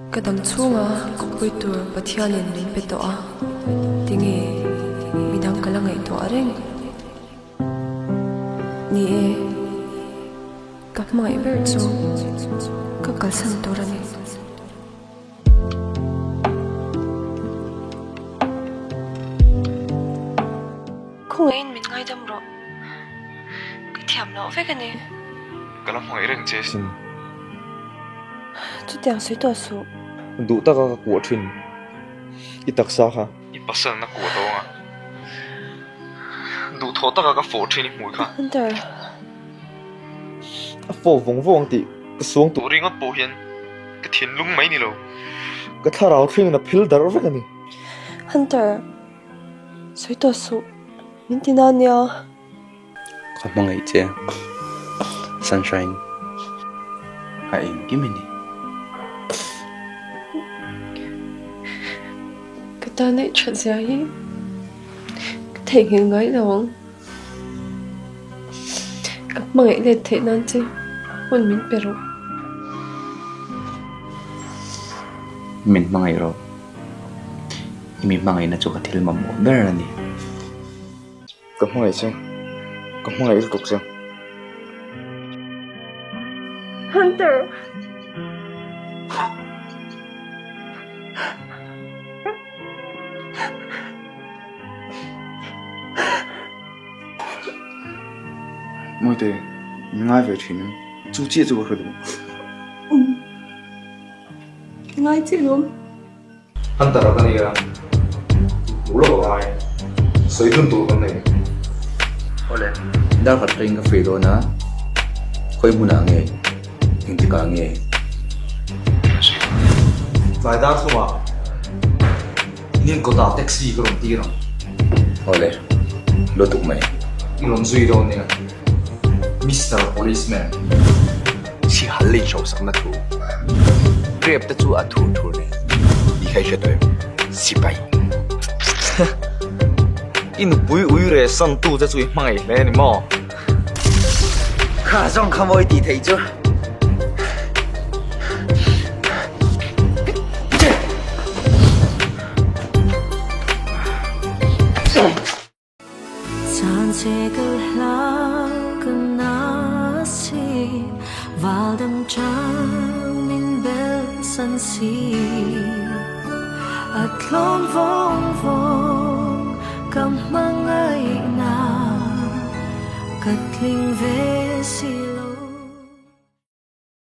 Kadang chunga kupui tur pathianin rin petoa. Tingi midang kalanga ito aring. Ni kap mga ibertso kakalsan turani. Kung ngayon min ngay damro. Katiam na ofe ka ni. Kalam mga ireng chesin. Tutiyang suito su. Du ta ka kuwa thin itaksa kha Ipasal na kuwa to nga. Du tho ta ka fortune mui kha. Hunter, a fo vong vong ti ka suang tu Tu ringot po hian. Ka thiên lung mai ni lo. ka tharau thing na phil dar vek ani Hunter. Suito su. Mintina niya. Có mga itse Sunshine Kain kimini Ta nãy chuyện gì ấy thể hiện ngay đâu các mày để thế nan chứ muốn mình pero Min mga iro Imi mga ina chuka til mamu Berani ka hmai che ka hmai il tuk che Hunter moi te ngai ve thin chu chi chu khadu ngay chứ luôn han tara ka ni ga ulo ba ai soi dun tu kan nei Ole Dar khat ring ka fredo na Khoi muna nge Hindi ka nge vai dar thuma nin ko ta taxi ko rom ti ram Ole Lotuk may ilon zui do ne Mr. Policeman Si halin siya usak na tu Grab ta chu atu tu ne Di kay siya doy Sipay in bui ui re san tu za chui mai le ni mo Khả dòng khám ôi tí thấy chưa 산책을 하고 나시 Valdemtrang belsansi At lom vong vong Kamangay na Katling vesi